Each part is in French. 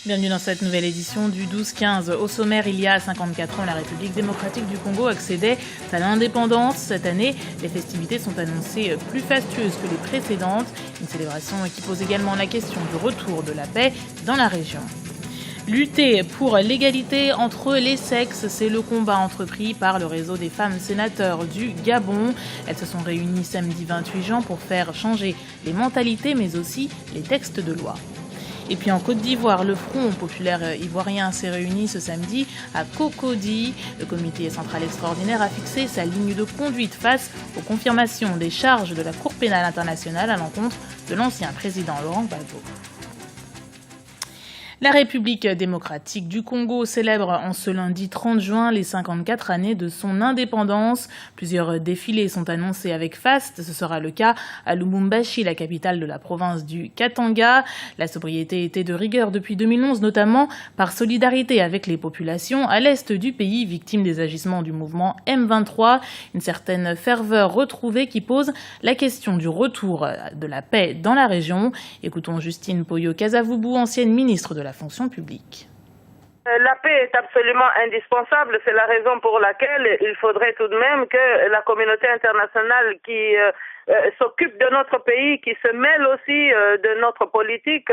Bienvenue dans cette nouvelle édition du 12-15. Au sommaire, il y a 54 ans, la République démocratique du Congo accédait à l'indépendance. Cette année, les festivités sont annoncées plus fastueuses que les précédentes. Une célébration qui pose également la question du retour de la paix dans la région. Lutter pour l'égalité entre les sexes, c'est le combat entrepris par le réseau des femmes sénateurs du Gabon. Elles se sont réunies samedi 28 juin pour faire changer les mentalités mais aussi les textes de loi. Et puis en Côte d'Ivoire, le Front populaire ivoirien s'est réuni ce samedi à Cocody. Le comité central extraordinaire a fixé sa ligne de conduite face aux confirmations des charges de la Cour pénale internationale à l'encontre de l'ancien président Laurent Gbagbo. La République démocratique du Congo célèbre en ce lundi 30 juin les 54 années de son indépendance. Plusieurs défilés sont annoncés avec faste. Ce sera le cas à Lubumbashi, la capitale de la province du Katanga. La sobriété était de rigueur depuis 2011, notamment par solidarité avec les populations à l'est du pays, victimes des agissements du mouvement M23. Une certaine ferveur retrouvée qui pose la question du retour de la paix dans la région. Écoutons Justine Poyo-Kasavubu, ancienne ministre de la fonction publique. La paix est absolument indispensable. C'est la raison pour laquelle il faudrait tout de même que la communauté internationale qui s'occupe de notre pays, qui se mêle aussi de notre politique,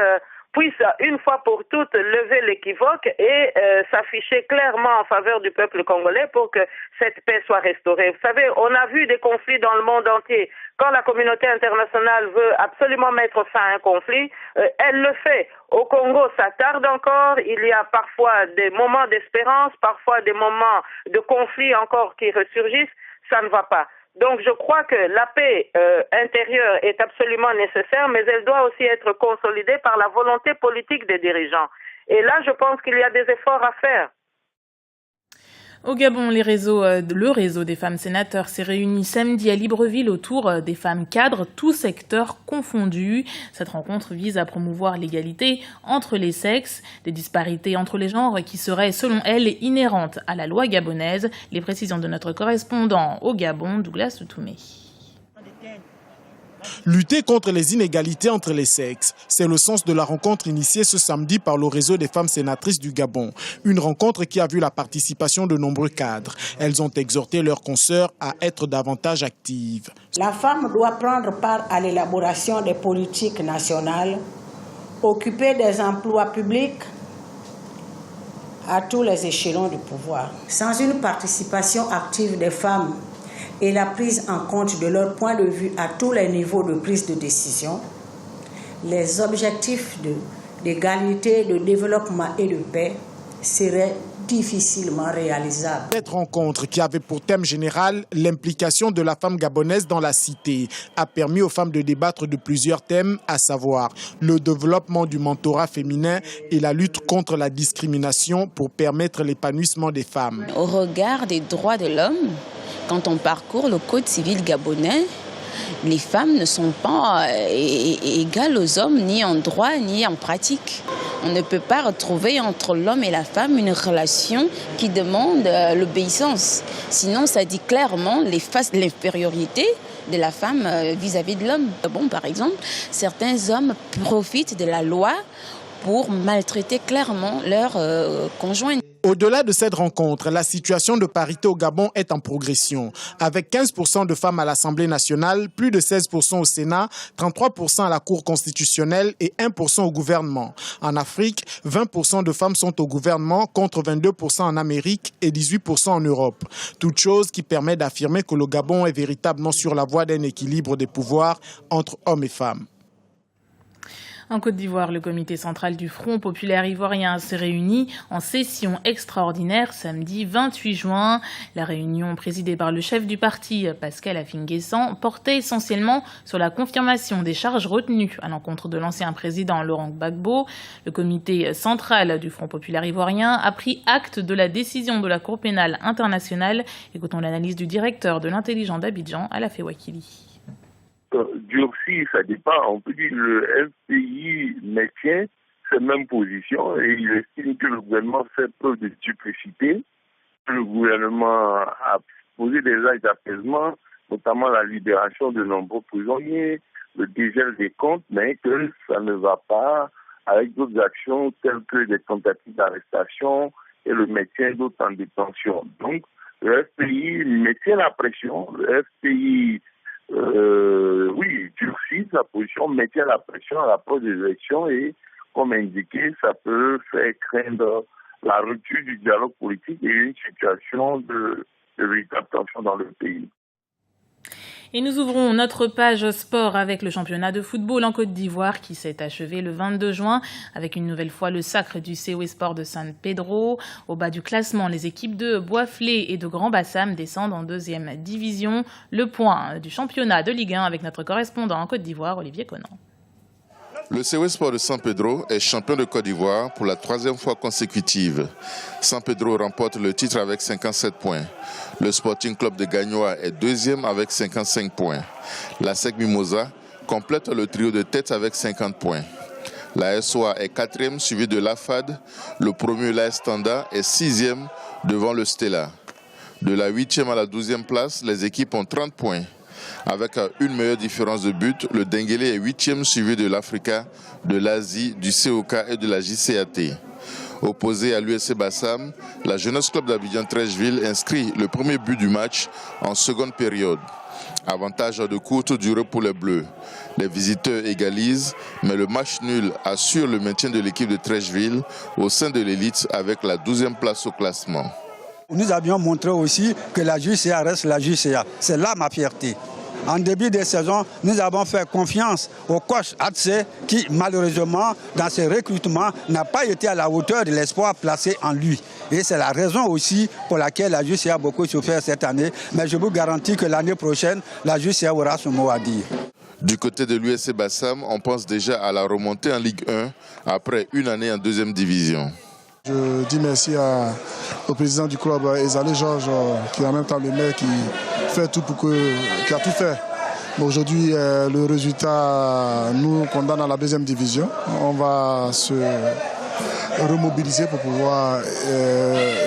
puisse une fois pour toutes lever l'équivoque et s'afficher clairement en faveur du peuple congolais pour que cette paix soit restaurée. Vous savez, on a vu des conflits dans le monde entier. Quand la communauté internationale veut absolument mettre fin à un conflit, elle le fait. Au Congo, ça tarde encore. Il y a parfois des moments d'espérance, parfois des moments de conflit encore qui ressurgissent. Ça ne va pas. Donc je crois que la paix intérieure est absolument nécessaire, mais elle doit aussi être consolidée par la volonté politique des dirigeants. Et là, je pense qu'il y a des efforts à faire. Au Gabon, le réseau des femmes sénateurs s'est réuni samedi à Libreville autour des femmes cadres, tous secteurs confondus. Cette rencontre vise à promouvoir l'égalité entre les sexes, des disparités entre les genres qui seraient, selon elles, inhérentes à la loi gabonaise. Les précisions de notre correspondant au Gabon, Douglas Toumé. Lutter contre les inégalités entre les sexes, c'est le sens de la rencontre initiée ce samedi par le réseau des femmes sénatrices du Gabon. Une rencontre qui a vu la participation de nombreux cadres. Elles ont exhorté leurs consoeurs à être davantage actives. La femme doit prendre part à l'élaboration des politiques nationales, occuper des emplois publics à tous les échelons du pouvoir. Sans une participation active des femmes et la prise en compte de leur point de vue à tous les niveaux de prise de décision, les objectifs d'égalité, de développement et de paix seraient difficilement réalisables. Cette rencontre, qui avait pour thème général l'implication de la femme gabonaise dans la cité, a permis aux femmes de débattre de plusieurs thèmes, à savoir le développement du mentorat féminin et la lutte contre la discrimination pour permettre l'épanouissement des femmes. Au regard des droits de l'homme, quand on parcourt le code civil gabonais, les femmes ne sont pas égales aux hommes, ni en droit, ni en pratique. On ne peut pas retrouver entre l'homme et la femme une relation qui demande l'obéissance. Sinon, ça dit clairement l'infériorité de la femme vis-à-vis de l'homme. Bon, par exemple, certains hommes profitent de la loi pour maltraiter clairement leur conjoint. Au-delà de cette rencontre, la situation de parité au Gabon est en progression. Avec 15% de femmes à l'Assemblée nationale, plus de 16% au Sénat, 33% à la Cour constitutionnelle et 1% au gouvernement. En Afrique, 20% de femmes sont au gouvernement contre 22% en Amérique et 18% en Europe. Toute chose qui permet d'affirmer que le Gabon est véritablement sur la voie d'un équilibre des pouvoirs entre hommes et femmes. En Côte d'Ivoire, le comité central du Front populaire ivoirien s'est réuni en session extraordinaire samedi 28 juin. La réunion présidée par le chef du parti, Pascal Affi-N'Guessan, portait essentiellement sur la confirmation des charges retenues à l'encontre de l'ancien président Laurent Gbagbo. Le comité central du Front populaire ivoirien a pris acte de la décision de la Cour pénale internationale. Écoutons l'analyse du directeur de l'intelligence d'Abidjan, Alafé Wakili. Durci, ça dépend. On peut dire que le FPI maintient ces mêmes positions et il estime que le gouvernement fait preuve de duplicité. Le gouvernement a posé des actes d'apaisement, notamment la libération de nombreux prisonniers, le dégel des comptes, mais que ça ne va pas avec d'autres actions telles que des tentatives d'arrestation et le maintien d'autres en détention. Donc, le FPI maintient la pression, le FPI, durcit sa position, maintient la pression à l'approche des élections et, comme indiqué, ça peut faire craindre la rupture du dialogue politique et une situation de véritable tension dans le pays. Et nous ouvrons notre page sport avec le championnat de football en Côte d'Ivoire qui s'est achevé le 22 juin avec une nouvelle fois le sacre du COE Sport de San Pedro. Au bas du classement, les équipes de Boisflé et de Grand Bassam descendent en 2e division. Le point du championnat de Ligue 1 avec notre correspondant en Côte d'Ivoire, Olivier Conan. Le COE Sport de San Pedro est champion de Côte d'Ivoire pour la 3e fois consécutive. San Pedro remporte le titre avec 57 points. Le Sporting Club de Gagnoa est 2e avec 55 points. La SEC Mimosa complète le trio de tête avec 50 points. La SOA est 4e suivi de l'AFAD. Le premier l'AS Standard est 6e devant le Stella. De la 8e à la 12e place, les équipes ont 30 points. Avec une meilleure différence de but, le Denguele est 8e suivi de l'Africa, de l'Asie, du COK et de la JCAT. Opposé à l'USC Bassam, la Jeunesse Club d'Abidjan-Trècheville inscrit le premier but du match en seconde période. Avantage de courte durée pour les Bleus. Les visiteurs égalisent, mais le match nul assure le maintien de l'équipe de Trècheville au sein de l'élite avec la 12e place au classement. Nous avions montré aussi que la JCA reste la JCA. C'est là ma fierté. En début de saison, nous avons fait confiance au coach Hatse qui, malheureusement, dans ses recrutements, n'a pas été à la hauteur de l'espoir placé en lui. Et c'est la raison aussi pour laquelle la JCA a beaucoup souffert cette année. Mais je vous garantis que l'année prochaine, la JCA aura son mot à dire. Du côté de l'USC Bassam, on pense déjà à la remontée en Ligue 1 après une année en 2e division. Je dis merci au président du club, Ezalé Georges, qui est en même temps le maire qui a tout fait. Aujourd'hui, le résultat nous condamne à la 2e division. On va se remobiliser pour pouvoir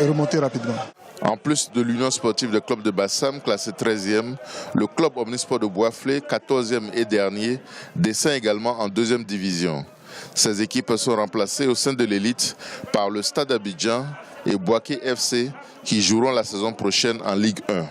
remonter rapidement. En plus de l'Union sportive des clubs de Bassam, classé 13e, le club Omnisport de Boisflé, 14e et dernier, descend également en 2e division. Ces équipes sont remplacées au sein de l'élite par le Stade Abidjan et Boaké FC qui joueront la saison prochaine en Ligue 1.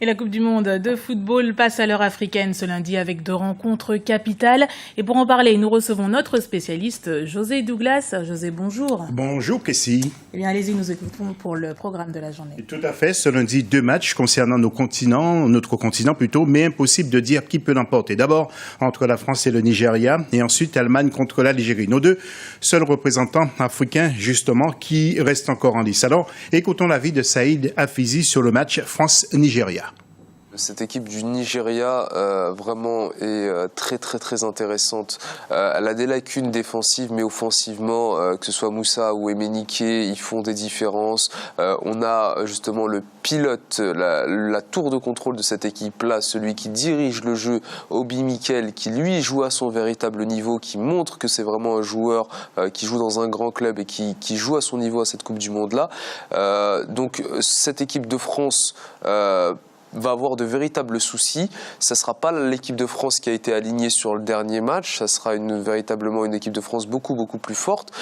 Et la Coupe du Monde de football passe à l'heure africaine ce lundi avec 2 rencontres capitales. Et pour en parler, nous recevons notre spécialiste José Douglas. José, bonjour. Bonjour, Kessie. Eh bien, allez-y, nous écoutons pour le programme de la journée. Tout à fait. Ce lundi, 2 matchs concernant notre continent plutôt, mais impossible de dire qui peut l'emporter. D'abord, entre la France et le Nigeria, et ensuite Allemagne contre l'Algérie. Nos 2 seuls représentants africains, justement, qui restent encore en lice. Alors, écoutons l'avis de Saïd Hafizi sur le match France-Nigeria. Cette équipe du Nigeria vraiment est très intéressante. Elle a des lacunes défensives, mais offensivement, que ce soit Moussa ou Emenike, ils font des différences. On a justement le pilote, la tour de contrôle de cette équipe-là, celui qui dirige le jeu, Obi Mikel, qui lui joue à son véritable niveau, qui montre que c'est vraiment un joueur qui joue dans un grand club et qui joue à son niveau à cette Coupe du Monde-là. Donc cette équipe de France va avoir de véritables soucis. Ça ne sera pas l'équipe de France qui a été alignée sur le dernier match, ça sera véritablement une équipe de France beaucoup plus forte,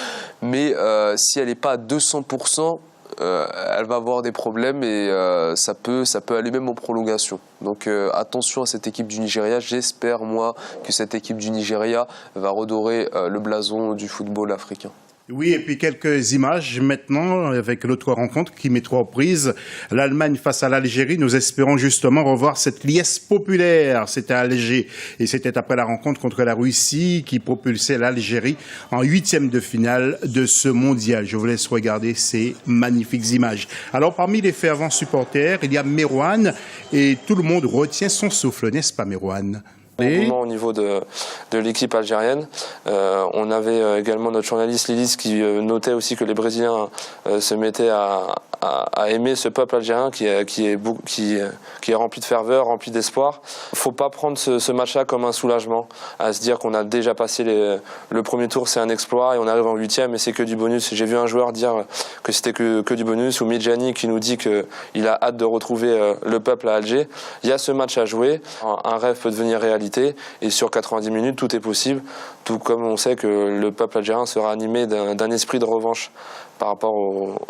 mais si elle n'est pas à 200%, elle va avoir des problèmes et ça peut aller même en prolongation. Donc attention à cette équipe du Nigeria. J'espère, moi, que cette équipe du Nigeria va redorer le blason du football africain. Oui, et puis quelques images maintenant avec l'autre rencontre qui mettra aux prises l'Allemagne face à l'Algérie. Nous espérons justement revoir cette liesse populaire. C'était à Alger et c'était après la rencontre contre la Russie qui propulsait l'Algérie en 8e de finale de ce mondial. Je vous laisse regarder ces magnifiques images. Alors parmi les fervents supporters, il y a Merouane et tout le monde retient son souffle, n'est-ce pas Merouane ? Au niveau de l'équipe algérienne. On avait également notre journaliste Lilis qui notait aussi que les Brésiliens se mettaient à aimer ce peuple algérien qui est rempli de ferveur, rempli d'espoir. Il ne faut pas prendre ce match-là comme un soulagement, à se dire qu'on a déjà passé le premier tour, c'est un exploit, et on arrive en 8e et c'est que du bonus. J'ai vu un joueur dire que c'était que du bonus, ou Midjani qui nous dit qu'il a hâte de retrouver le peuple à Alger. Il y a ce match à jouer, un rêve peut devenir réalité. qualité. Et sur 90 minutes, tout est possible. Tout comme on sait que le peuple algérien sera animé d'un esprit de revanche par rapport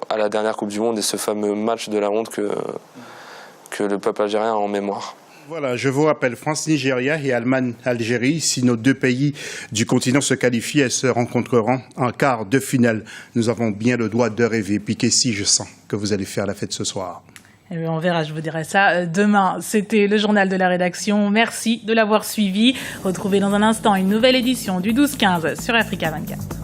à la dernière Coupe du Monde et ce fameux match de la honte que le peuple algérien a en mémoire. Voilà, je vous rappelle, France-Nigeria et Allemagne-Algérie, si nos deux pays du continent se qualifient, elles se rencontreront en quart de finale. Nous avons bien le droit de rêver. Puis si je sens que vous allez faire la fête ce soir. Eh bien, on verra, je vous dirai ça demain. C'était le journal de la rédaction. Merci de l'avoir suivi. Retrouvez dans un instant une nouvelle édition du 12-15 sur Africa 24.